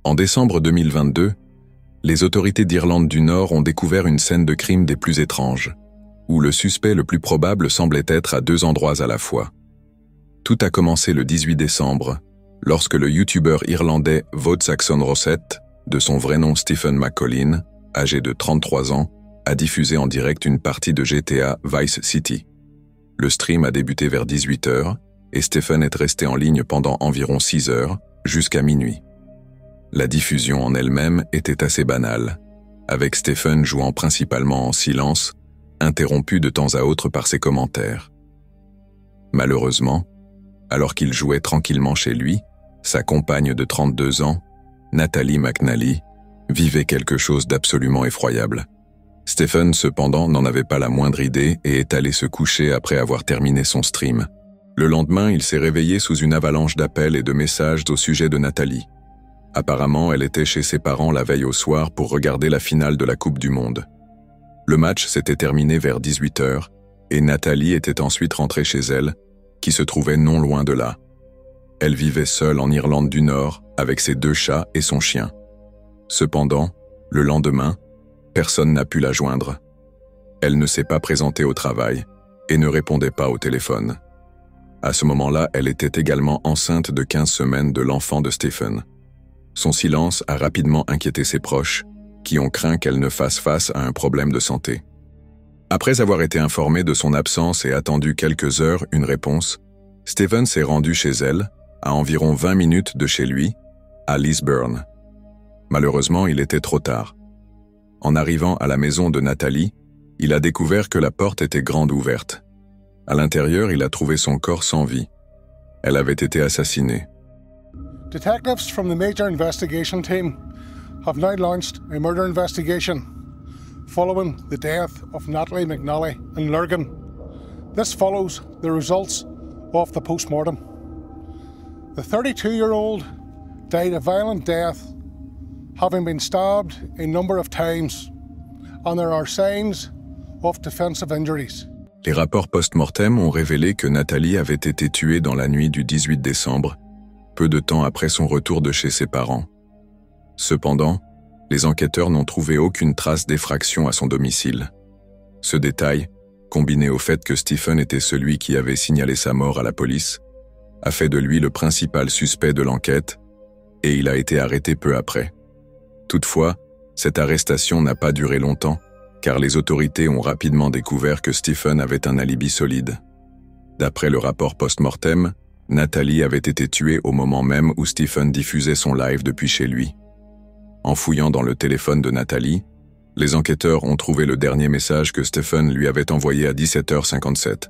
En décembre 2022, les autorités d'Irlande du Nord ont découvert une scène de crime des plus étranges, où le suspect le plus probable semblait être à 2 endroits à la fois. Tout a commencé le 18 décembre, lorsque le youtubeur irlandais Vaude Saxon Rosset, de son vrai nom Stephen McCollin, âgé de 33 ans, a diffusé en direct une partie de GTA Vice City. Le stream a débuté vers 18h et Stephen est resté en ligne pendant environ 6 heures, jusqu'à minuit. La diffusion en elle-même était assez banale, avec Stephen jouant principalement en silence, interrompu de temps à autre par ses commentaires. Malheureusement, alors qu'il jouait tranquillement chez lui, sa compagne de 32 ans, Nathalie McNally, vivait quelque chose d'absolument effroyable. Stephen, cependant, n'en avait pas la moindre idée et est allé se coucher après avoir terminé son stream. Le lendemain, il s'est réveillé sous une avalanche d'appels et de messages au sujet de Nathalie. Apparemment, elle était chez ses parents la veille au soir pour regarder la finale de la Coupe du Monde. Le match s'était terminé vers 18h et Nathalie était ensuite rentrée chez elle, qui se trouvait non loin de là. Elle vivait seule en Irlande du Nord avec ses 2 chats et son chien. Cependant, le lendemain, personne n'a pu la joindre. Elle ne s'est pas présentée au travail et ne répondait pas au téléphone. À ce moment-là, elle était également enceinte de 15 semaines de l'enfant de Stephen. Son silence a rapidement inquiété ses proches, qui ont craint qu'elle ne fasse face à un problème de santé. Après avoir été informé de son absence et attendu quelques heures une réponse, Stephen s'est rendu chez elle, à environ 20 minutes de chez lui, à Lisburn. Malheureusement, il était trop tard. En arrivant à la maison de Nathalie, il a découvert que la porte était grande ouverte. À l'intérieur, il a trouvé son corps sans vie. Elle avait été assassinée. Detectives from the Major Investigation Team have now launched a murder investigation following the death of Natalie McNally in Lurgan. This follows the results of the post-mortem. The 32-year-old died a violent death, having been stabbed a number of times, and there are signs of defensive injuries. Les rapports post-mortem ont révélé que Nathalie avait été tuée dans la nuit du 18 décembre, peu de temps après son retour de chez ses parents. Cependant, les enquêteurs n'ont trouvé aucune trace d'effraction à son domicile. Ce détail, combiné au fait que Stephen était celui qui avait signalé sa mort à la police, a fait de lui le principal suspect de l'enquête, et il a été arrêté peu après. Toutefois, cette arrestation n'a pas duré longtemps, car les autorités ont rapidement découvert que Stephen avait un alibi solide. D'après le rapport post-mortem, Nathalie avait été tuée au moment même où Stephen diffusait son live depuis chez lui. En fouillant dans le téléphone de Nathalie, les enquêteurs ont trouvé le dernier message que Stephen lui avait envoyé à 17h57.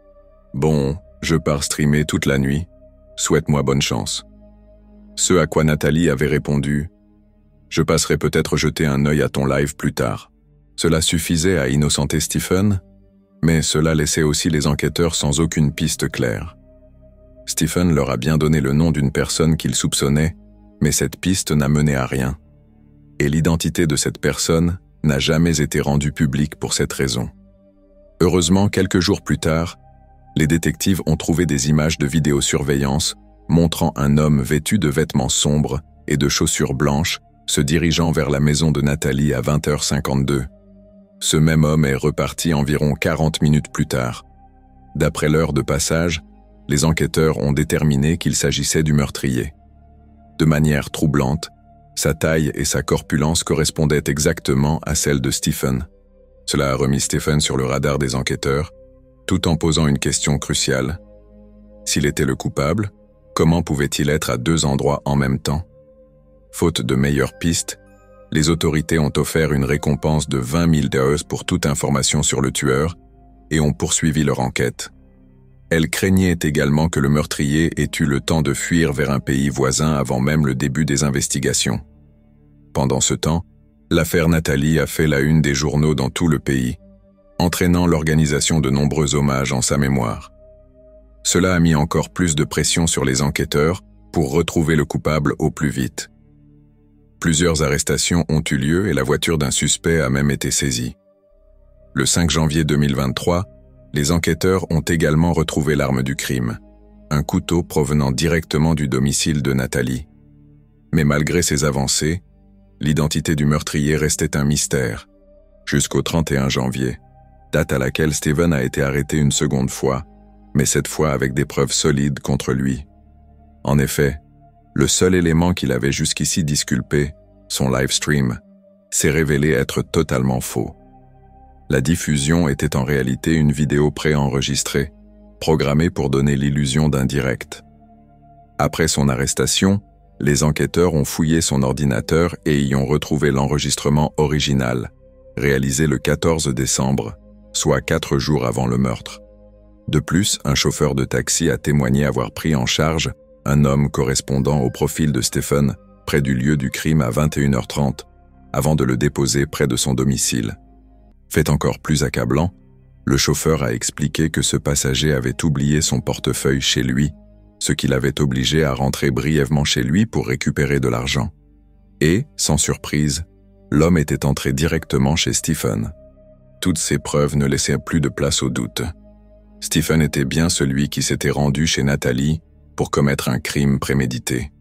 « Bon, je pars streamer toute la nuit. Souhaite-moi bonne chance. » Ce à quoi Nathalie avait répondu « Je passerai peut-être jeter un œil à ton live plus tard. » Cela suffisait à innocenter Stephen, mais cela laissait aussi les enquêteurs sans aucune piste claire. Stephen leur a bien donné le nom d'une personne qu'il soupçonnait, mais cette piste n'a mené à rien. Et l'identité de cette personne n'a jamais été rendue publique pour cette raison. Heureusement, quelques jours plus tard, les détectives ont trouvé des images de vidéosurveillance montrant un homme vêtu de vêtements sombres et de chaussures blanches se dirigeant vers la maison de Nathalie à 20h52. Ce même homme est reparti environ 40 minutes plus tard. D'après l'heure de passage, les enquêteurs ont déterminé qu'il s'agissait du meurtrier. De manière troublante, sa taille et sa corpulence correspondaient exactement à celles de Stephen. Cela a remis Stephen sur le radar des enquêteurs, tout en posant une question cruciale. S'il était le coupable, comment pouvait-il être à 2 endroits en même temps? Faute de meilleures pistes, les autorités ont offert une récompense de 20 000 $ pour toute information sur le tueur et ont poursuivi leur enquête. Elles craignaient également que le meurtrier ait eu le temps de fuir vers un pays voisin avant même le début des investigations. Pendant ce temps, l'affaire Nathalie a fait la une des journaux dans tout le pays, entraînant l'organisation de nombreux hommages en sa mémoire. Cela a mis encore plus de pression sur les enquêteurs pour retrouver le coupable au plus vite. Plusieurs arrestations ont eu lieu et la voiture d'un suspect a même été saisie. Le 5 janvier 2023, les enquêteurs ont également retrouvé l'arme du crime, un couteau provenant directement du domicile de Nathalie. Mais malgré ces avancées, l'identité du meurtrier restait un mystère, jusqu'au 31 janvier, date à laquelle Steven a été arrêté une seconde fois, mais cette fois avec des preuves solides contre lui. En effet, le seul élément qu'il avait jusqu'ici disculpé, son live stream, s'est révélé être totalement faux. La diffusion était en réalité une vidéo préenregistrée, programmée pour donner l'illusion d'un direct. Après son arrestation, les enquêteurs ont fouillé son ordinateur et y ont retrouvé l'enregistrement original, réalisé le 14 décembre, soit 4 jours avant le meurtre. De plus, un chauffeur de taxi a témoigné avoir pris en charge un homme correspondant au profil de Stephen près du lieu du crime à 21h30, avant de le déposer près de son domicile. Fait encore plus accablant, le chauffeur a expliqué que ce passager avait oublié son portefeuille chez lui, ce qui l'avait obligé à rentrer brièvement chez lui pour récupérer de l'argent. Et, sans surprise, l'homme était entré directement chez Stephen. Toutes ces preuves ne laissaient plus de place au doute. Stephen était bien celui qui s'était rendu chez Natalie pour commettre un crime prémédité.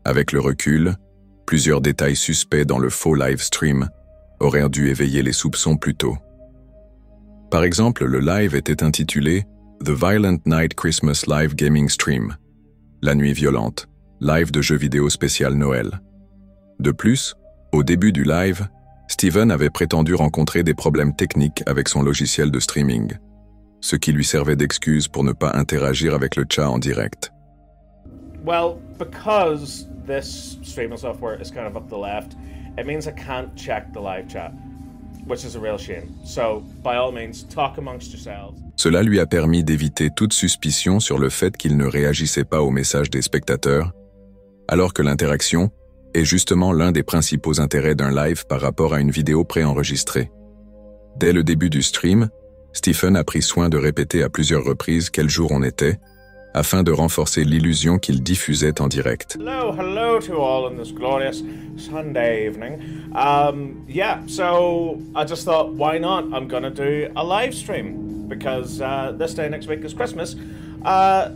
Avec le recul, plusieurs détails suspects dans le faux live stream auraient dû éveiller les soupçons plus tôt. Par exemple, le live était intitulé « The Violent Night Christmas Live Gaming Stream », la nuit violente, live de jeux vidéo spécial Noël. De plus, au début du live, Steven avait prétendu rencontrer des problèmes techniques avec son logiciel de streaming, ce qui lui servait d'excuse pour ne pas interagir avec le chat en direct. Well, because this streaming software is kind of up the left, it means I can't check the live chat, which is a real shame. So, by all means, talk amongst yourselves. Cela lui a permis d'éviter toute suspicion sur le fait qu'il ne réagissait pas aux messages des spectateurs, alors que l'interaction est justement l'un des principaux intérêts d'un live par rapport à une vidéo préenregistrée. Dès le début du stream, Stephen a pris soin de répéter à plusieurs reprises quel jour on était, afin de renforcer l'illusion qu'il diffusait en direct. Hello to all on this glorious Sunday evening. So I just thought, why not? I'm gonna do a live stream because this day next week is Christmas.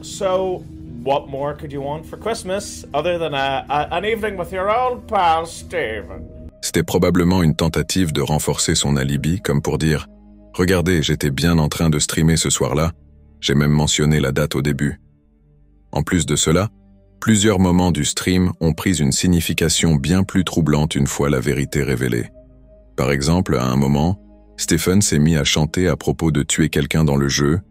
So what more could you want for Christmas other than an evening with your old pal Stephen? C'était probablement une tentative de renforcer son alibi, comme pour dire « Regardez, j'étais bien en train de streamer ce soir-là, j'ai même mentionné la date au début. » En plus de cela, plusieurs moments du stream ont pris une signification bien plus troublante une fois la vérité révélée. Par exemple, à un moment, Stephen s'est mis à chanter à propos de tuer quelqu'un dans le jeu,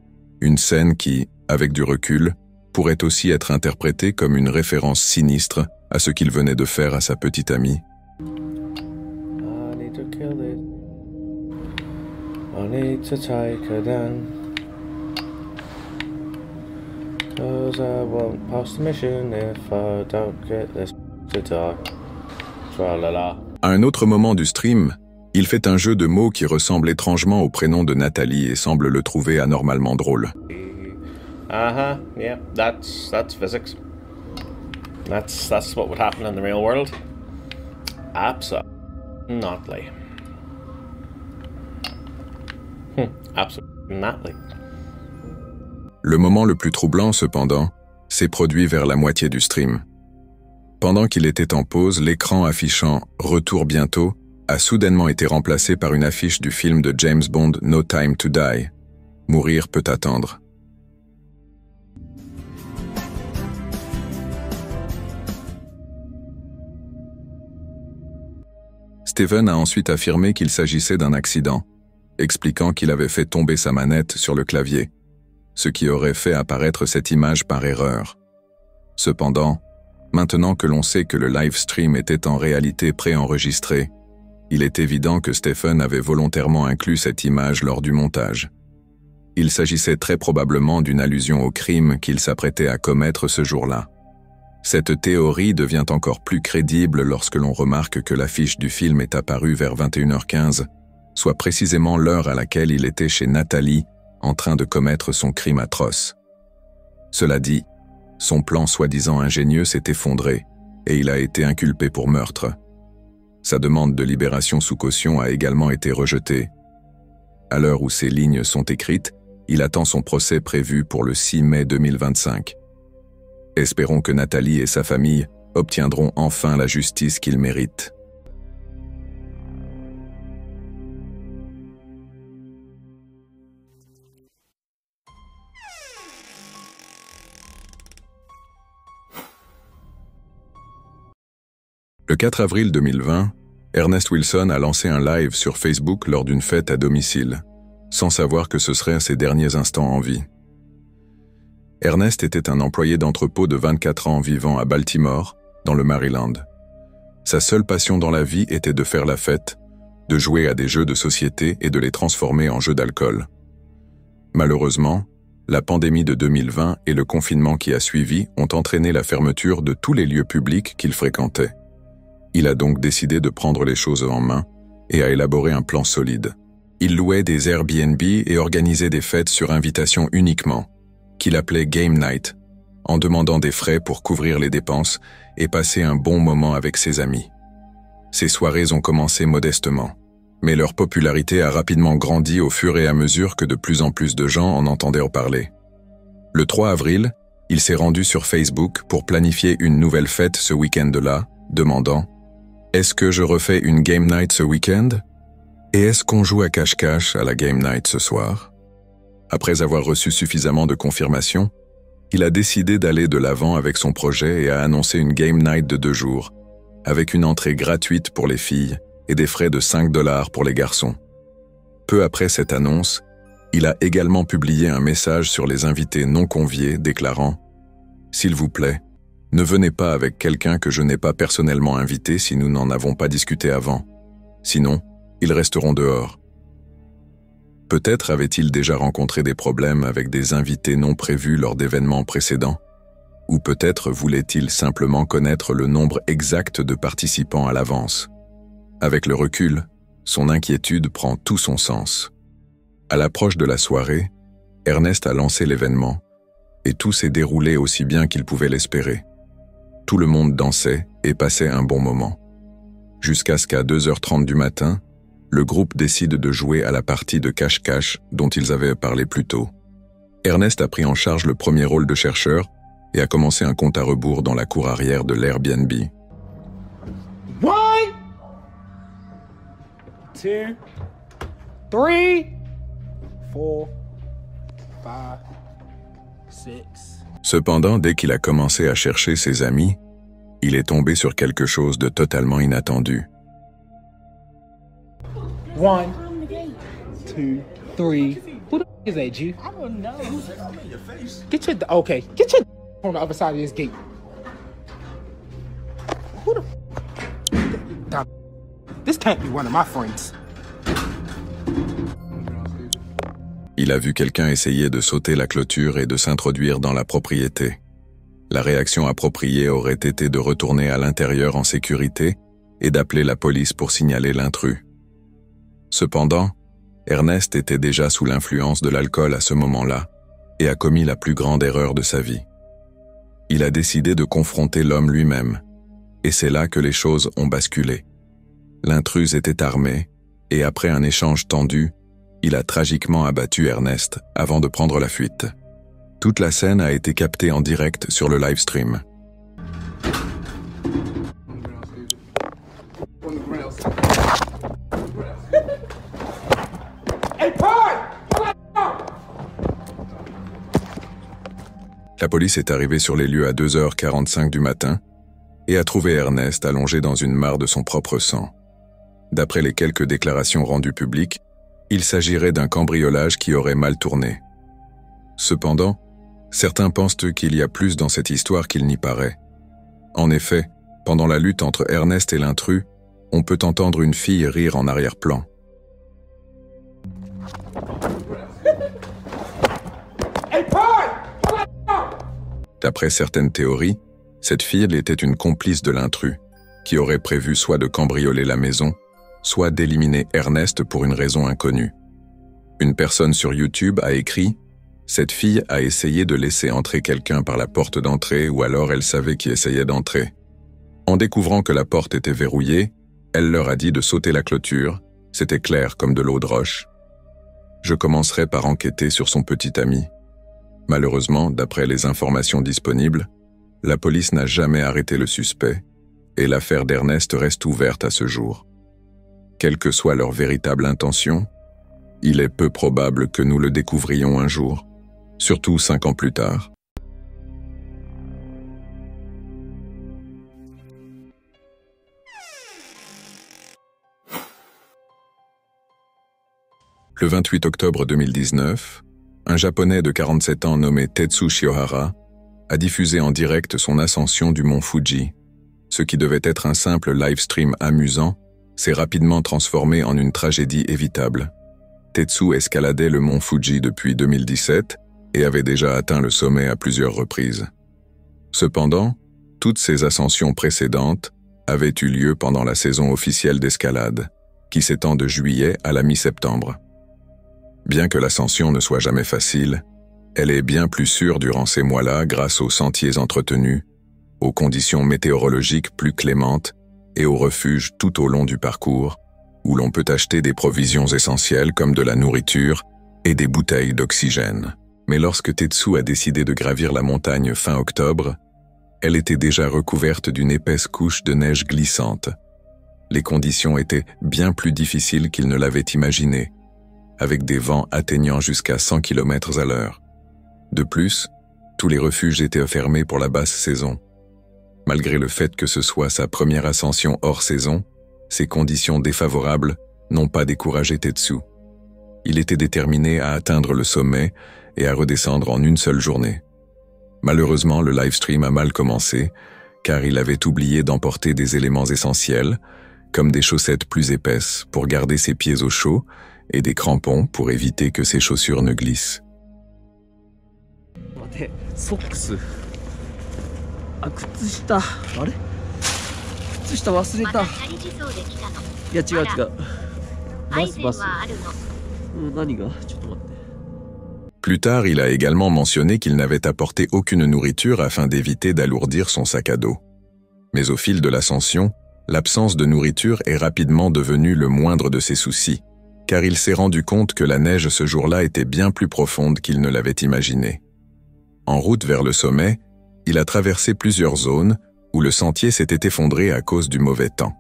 une scène qui, avec du recul, pourrait aussi être interprétée comme une référence sinistre à ce qu'il venait de faire à sa petite amie. I need to kill it. I need to take her down. 'Cause I won't pass the mission if I don't get this to die. Tra-la-la. À un autre moment du stream, il fait un jeu de mots qui ressemble étrangement au prénom de Natalie et semble le trouver anormalement drôle. Yeah, that's physics. That's what would happen in the real world. Absolutely. Absolutely. Le moment le plus troublant, cependant, s'est produit vers la moitié du stream. Pendant qu'il était en pause, l'écran affichant « Retour bientôt » a soudainement été remplacé par une affiche du film de James Bond No Time to Die. Mourir peut attendre. Steven a ensuite affirmé qu'il s'agissait d'un accident, expliquant qu'il avait fait tomber sa manette sur le clavier, ce qui aurait fait apparaître cette image par erreur. Cependant, maintenant que l'on sait que le live stream était en réalité préenregistré, il est évident que Stephen avait volontairement inclus cette image lors du montage. Il s'agissait très probablement d'une allusion au crime qu'il s'apprêtait à commettre ce jour-là. Cette théorie devient encore plus crédible lorsque l'on remarque que l'affiche du film est apparue vers 21h15, soit précisément l'heure à laquelle il était chez Natalie en train de commettre son crime atroce. Cela dit, son plan soi-disant ingénieux s'est effondré et il a été inculpé pour meurtre. Sa demande de libération sous caution a également été rejetée. À l'heure où ces lignes sont écrites, il attend son procès prévu pour le 6 mai 2025. Espérons que Natalie et sa famille obtiendront enfin la justice qu'ils méritent. Le 4 avril 2020, Ernest Wilson a lancé un live sur Facebook lors d'une fête à domicile, sans savoir que ce serait ses derniers instants en vie. Ernest était un employé d'entrepôt de 24 ans vivant à Baltimore, dans le Maryland. Sa seule passion dans la vie était de faire la fête, de jouer à des jeux de société et de les transformer en jeux d'alcool. Malheureusement, la pandémie de 2020 et le confinement qui a suivi ont entraîné la fermeture de tous les lieux publics qu'il fréquentait. Il a donc décidé de prendre les choses en main et a élaboré un plan solide. Il louait des Airbnb et organisait des fêtes sur invitation uniquement, qu'il appelait Game Night, en demandant des frais pour couvrir les dépenses et passer un bon moment avec ses amis. Ces soirées ont commencé modestement, mais leur popularité a rapidement grandi au fur et à mesure que de plus en plus de gens en entendaient parler. Le 3 avril, il s'est rendu sur Facebook pour planifier une nouvelle fête ce week-end-là, demandant « Est-ce que je refais une Game Night ce week-end ? Et est-ce qu'on joue à cache-cache à la Game Night ce soir ?» Après avoir reçu suffisamment de confirmations, il a décidé d'aller de l'avant avec son projet et a annoncé une Game Night de 2 jours, avec une entrée gratuite pour les filles et des frais de 5 $ pour les garçons. Peu après cette annonce, il a également publié un message sur les invités non conviés déclarant « S'il vous plaît, ne venez pas avec quelqu'un que je n'ai pas personnellement invité si nous n'en avons pas discuté avant. Sinon, ils resteront dehors. » Peut-être avait-il déjà rencontré des problèmes avec des invités non prévus lors d'événements précédents, ou peut-être voulait-il simplement connaître le nombre exact de participants à l'avance. Avec le recul, son inquiétude prend tout son sens. À l'approche de la soirée, Ernest a lancé l'événement, et tout s'est déroulé aussi bien qu'il pouvait l'espérer. Tout le monde dansait et passait un bon moment. Jusqu'à ce qu'à 2h30 du matin, le groupe décide de jouer à la partie de cache-cache dont ils avaient parlé plus tôt. Ernest a pris en charge le premier rôle de chercheur et a commencé un compte à rebours dans la cour arrière de l'Airbnb. 1, 2, 3, 4, 5, 6. Cependant, dès qu'il a commencé à chercher ses amis, il est tombé sur quelque chose de totalement inattendu. 1, 2, 3. Who the is that, G? I don't know. Get your on the other side of this gate. Who the This can't be one of my friends. Il a vu quelqu'un essayer de sauter la clôture et de s'introduire dans la propriété. La réaction appropriée aurait été de retourner à l'intérieur en sécurité et d'appeler la police pour signaler l'intrus. Cependant, Ernest était déjà sous l'influence de l'alcool à ce moment-là et a commis la plus grande erreur de sa vie. Il a décidé de confronter l'homme lui-même, et c'est là que les choses ont basculé. L'intrus était armé, et après un échange tendu, il a tragiquement abattu Ernest avant de prendre la fuite. Toute la scène a été captée en direct sur le livestream. La police est arrivée sur les lieux à 2h45 du matin et a trouvé Ernest allongé dans une mare de son propre sang. D'après les quelques déclarations rendues publiques, il s'agirait d'un cambriolage qui aurait mal tourné. Cependant, certains pensent qu'il y a plus dans cette histoire qu'il n'y paraît. En effet, pendant la lutte entre Ernest et l'intrus, on peut entendre une fille rire en arrière-plan. D'après certaines théories, cette fille était une complice de l'intrus, qui aurait prévu soit de cambrioler la maison, soit d'éliminer Ernest pour une raison inconnue. Une personne sur YouTube a écrit « Cette fille a essayé de laisser entrer quelqu'un par la porte d'entrée ou alors elle savait qui essayait d'entrer. En découvrant que la porte était verrouillée, elle leur a dit de sauter la clôture, c'était clair comme de l'eau de roche. Je commencerai par enquêter sur son petit ami. Malheureusement, d'après les informations disponibles, La police n'a jamais arrêté le suspect, et l'affaire d'Ernest reste ouverte à ce jour. Quelle que soit leur véritable intention, il est peu probable que nous le découvrions un jour, surtout 5 ans plus tard. Le 28 octobre 2019, un Japonais de 47 ans nommé Tetsu Shiohara a diffusé en direct son ascension du mont Fuji. Ce qui devait être un simple live stream amusant s'est rapidement transformé en une tragédie évitable. Tetsu escaladait le mont Fuji depuis 2017 et avait déjà atteint le sommet à plusieurs reprises. Cependant, toutes ces ascensions précédentes avaient eu lieu pendant la saison officielle d'escalade, qui s'étend de juillet à la mi-septembre. Bien que l'ascension ne soit jamais facile, elle est bien plus sûre durant ces mois-là grâce aux sentiers entretenus, aux conditions météorologiques plus clémentes et aux refuges tout au long du parcours, où l'on peut acheter des provisions essentielles comme de la nourriture et des bouteilles d'oxygène. Mais lorsque Tetsu a décidé de gravir la montagne fin octobre, elle était déjà recouverte d'une épaisse couche de neige glissante. Les conditions étaient bien plus difficiles qu'il ne l'avait imaginé, avec des vents atteignant jusqu'à 100 km à l'heure. De plus, tous les refuges étaient fermés pour la basse saison. Malgré le fait que ce soit sa première ascension hors saison, ces conditions défavorables n'ont pas découragé Tetsu. Il était déterminé à atteindre le sommet et à redescendre en une seule journée. Malheureusement, le livestream a mal commencé, car il avait oublié d'emporter des éléments essentiels, comme des chaussettes plus épaisses pour garder ses pieds au chaud et des crampons pour éviter que ses chaussures ne glissent. 待て、ソックス。あ、靴下。あれ？靴下忘れた。いや違う違う。バス。何が？ちょっと待って。 Plus tard, il a également mentionné qu'il n'avait apporté aucune nourriture afin d'éviter d'alourdir son sac à dos. Mais au fil de l'ascension, l'absence de nourriture est rapidement devenue le moindre de ses soucis, car il s'est rendu compte que la neige ce jour-là était bien plus profonde qu'il ne l'avait imaginé. En route vers le sommet, il a traversé plusieurs zones où le sentier s'était effondré à cause du mauvais temps.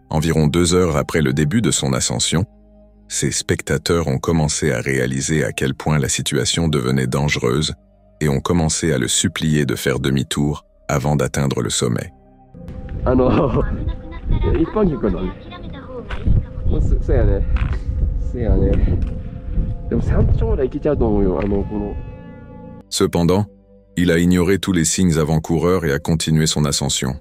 Environ 2 heures après le début de son ascension, ses spectateurs ont commencé à réaliser à quel point la situation devenait dangereuse et ont commencé à le supplier de faire demi-tour avant d'atteindre le sommet. 一般客だね。そうやね。そうやね。でも山頂まで行けちゃうと思うよ。この。 Cependant, il a ignoré tous les signes avant-coureurs et a continué son ascension.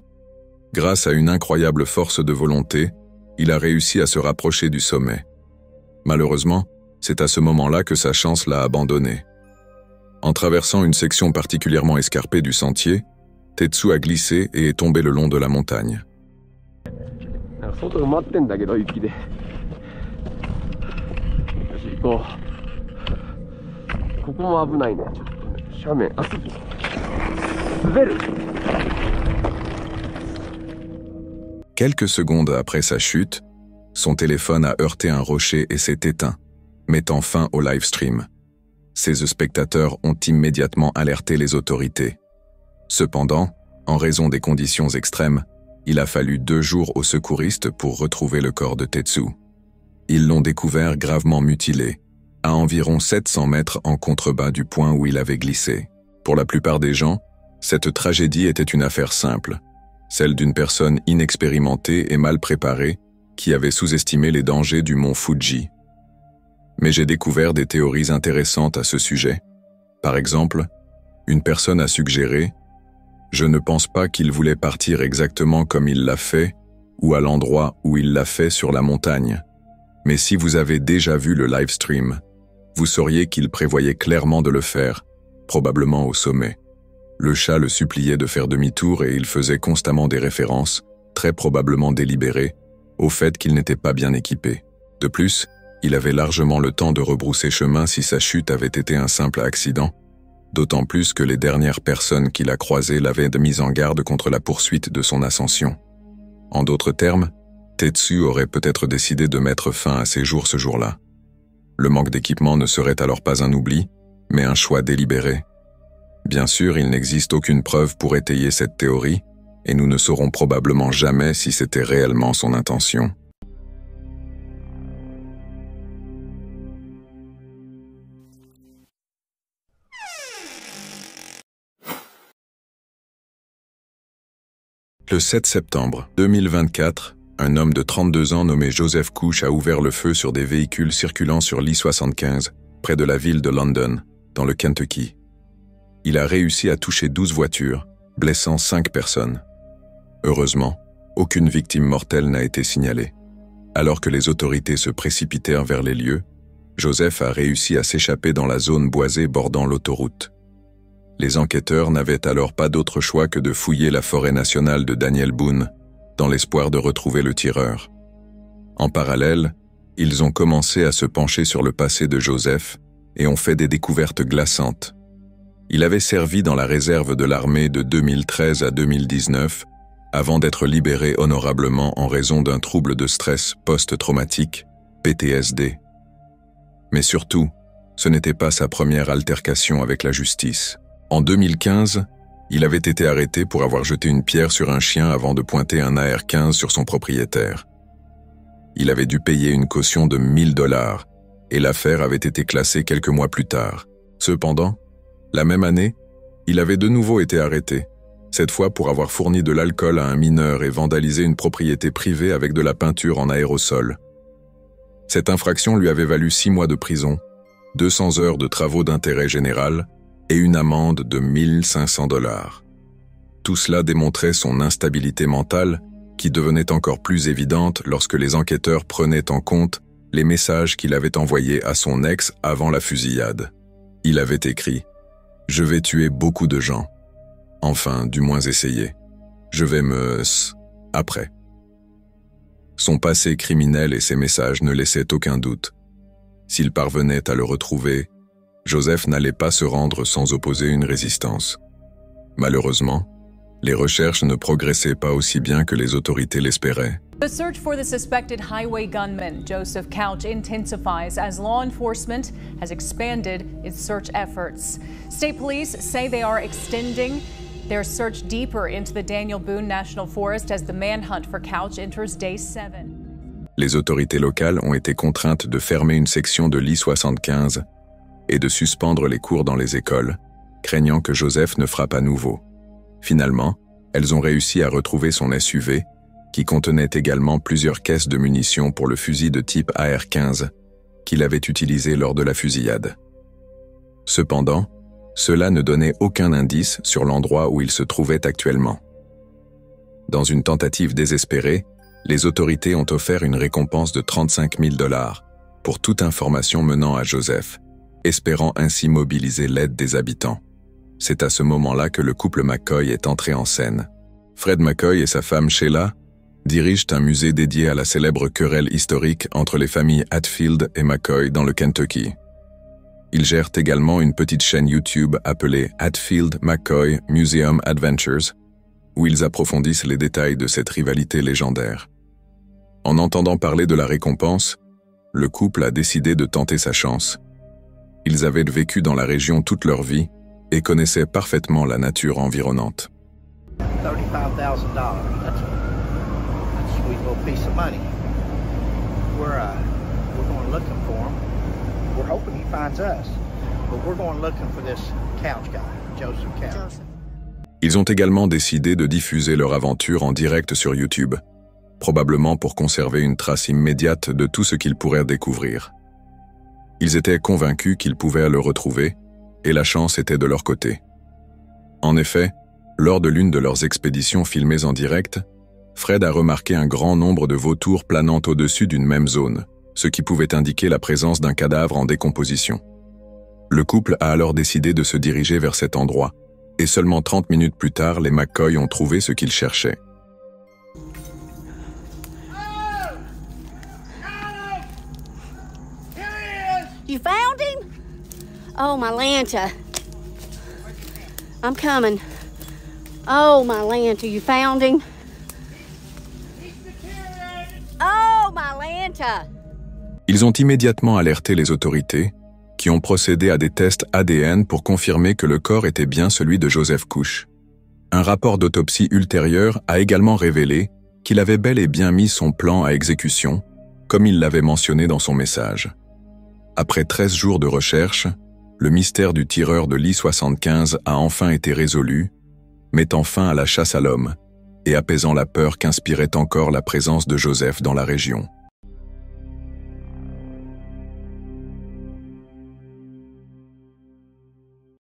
Grâce à une incroyable force de volonté, il a réussi à se rapprocher du sommet. Malheureusement, c'est à ce moment-là que sa chance l'a abandonné. En traversant une section particulièrement escarpée du sentier, Tetsu a glissé et est tombé le long de la montagne. 外埋まってんだけど雪で。よし行こう。ここも危ないね。ちょっとね、斜面。あ、滑る。 Quelques secondes après sa chute, son téléphone a heurté un rocher et s'est éteint, mettant fin au live stream. Ses spectateurs ont immédiatement alerté les autorités. Cependant, en raison des conditions extrêmes, il a fallu 2 jours aux secouristes pour retrouver le corps de Tetsu. Ils l'ont découvert gravement mutilé, à environ 700 mètres en contrebas du point où il avait glissé. Pour la plupart des gens, cette tragédie était une affaire simple, celle d'une personne inexpérimentée et mal préparée qui avait sous-estimé les dangers du mont Fuji. Mais j'ai découvert des théories intéressantes à ce sujet. Par exemple, une personne a suggéré « Je ne pense pas qu'il voulait partir exactement comme il l'a fait ou à l'endroit où il l'a fait sur la montagne. Mais si vous avez déjà vu le live stream, vous sauriez qu'il prévoyait clairement de le faire, probablement au sommet. Le chat le suppliait de faire demi-tour et il faisait constamment des références, très probablement délibérées, au fait qu'il n'était pas bien équipé. De plus, il avait largement le temps de rebrousser chemin si sa chute avait été un simple accident, d'autant plus que les dernières personnes qu'il a croisées l'avaient mis en garde contre la poursuite de son ascension. En d'autres termes, Tetsu aurait peut-être décidé de mettre fin à ses jours ce jour-là. Le manque d'équipement ne serait alors pas un oubli, mais un choix délibéré. Bien sûr, il n'existe aucune preuve pour étayer cette théorie, et nous ne saurons probablement jamais si c'était réellement son intention. Le 7 septembre 2024, un homme de 32 ans nommé Joseph Couch a ouvert le feu sur des véhicules circulant sur l'I-75, près de la ville de London, dans le Kentucky. Il a réussi à toucher 12 voitures, blessant 5 personnes. Heureusement, aucune victime mortelle n'a été signalée. Alors que les autorités se précipitèrent vers les lieux, Joseph a réussi à s'échapper dans la zone boisée bordant l'autoroute. Les enquêteurs n'avaient alors pas d'autre choix que de fouiller la forêt nationale de Daniel Boone, dans l'espoir de retrouver le tireur. En parallèle, ils ont commencé à se pencher sur le passé de Joseph et ont fait des découvertes glaçantes. Il avait servi dans la réserve de l'armée de 2013 à 2019, avant d'être libéré honorablement en raison d'un trouble de stress post-traumatique, PTSD. Mais surtout, ce n'était pas sa première altercation avec la justice. En 2015, il avait été arrêté pour avoir jeté une pierre sur un chien avant de pointer un AR-15 sur son propriétaire. Il avait dû payer une caution de 1 000 $ et l'affaire avait été classée quelques mois plus tard. Cependant, la même année, il avait de nouveau été arrêté, cette fois pour avoir fourni de l'alcool à un mineur et vandalisé une propriété privée avec de la peinture en aérosol. Cette infraction lui avait valu 6 mois de prison, 200 heures de travaux d'intérêt général et une amende de 1 500 $. Tout cela démontrait son instabilité mentale, qui devenait encore plus évidente lorsque les enquêteurs prenaient en compte les messages qu'il avait envoyés à son ex avant la fusillade. Il avait écrit « Je vais tuer beaucoup de gens. Enfin, du moins essayer. Je vais me... après. » Son passé criminel et ses messages ne laissaient aucun doute. S'il parvenait à le retrouver, Joseph n'allait pas se rendre sans opposer une résistance. Malheureusement, les recherches ne progressaient pas aussi bien que les autorités l'espéraient. The search for the suspected highway gunman, Joseph Couch, intensifies as law enforcement has expanded its search efforts. State police say they are extending their search deeper into the Daniel Boone National Forest as the manhunt for Couch enters day 7. Les autorités locales ont été contraintes de fermer une section de l'I-75 et de suspendre les cours dans les écoles, craignant que Joseph ne frappe à nouveau. Finalement, elles ont réussi à retrouver son SUV, qui contenait également plusieurs caisses de munitions pour le fusil de type AR-15 qu'il avait utilisé lors de la fusillade. Cependant, cela ne donnait aucun indice sur l'endroit où il se trouvait actuellement. Dans une tentative désespérée, les autorités ont offert une récompense de 35 000 $ pour toute information menant à Joseph, espérant ainsi mobiliser l'aide des habitants. C'est à ce moment-là que le couple McCoy est entré en scène. Fred McCoy et sa femme Sheila dirigent un musée dédié à la célèbre querelle historique entre les familles Hatfield et McCoy dans le Kentucky. Ils gèrent également une petite chaîne YouTube appelée Hatfield McCoy Museum Adventures, où ils approfondissent les détails de cette rivalité légendaire. En entendant parler de la récompense, le couple a décidé de tenter sa chance. Ils avaient vécu dans la région toute leur vie et connaissaient parfaitement la nature environnante. $35,000. That's a sweet little piece of money. We're going looking for him. We're hoping he finds us, but we're going looking for this Couch guy, Joseph Couch. Ils ont également décidé de diffuser leur aventure en direct sur YouTube, probablement pour conserver une trace immédiate de tout ce qu'ils pourraient découvrir. Ils étaient convaincus qu'ils pouvaient le retrouver, et la chance était de leur côté. En effet, lors de l'une de leurs expéditions filmées en direct, Fred a remarqué un grand nombre de vautours planant au-dessus d'une même zone, ce qui pouvait indiquer la présence d'un cadavre en décomposition. Le couple a alors décidé de se diriger vers cet endroit, et seulement 30 minutes plus tard, les McCoy ont trouvé ce qu'ils cherchaient. You found him? Oh, my Lanta. I'm coming. Oh, my Lanta, you found him? Oh, my Lanta. Ils ont immédiatement alerté les autorités, qui ont procédé à des tests ADN pour confirmer que le corps était bien celui de Joseph Cush. Un rapport d'autopsie ultérieur a également révélé qu'il avait bel et bien mis son plan à exécution, comme il l'avait mentionné dans son message. Après 13 jours de recherche, le mystère du tireur de l'I-75 a enfin été résolu, mettant fin à la chasse à l'homme et apaisant la peur qu'inspirait encore la présence de Joseph dans la région.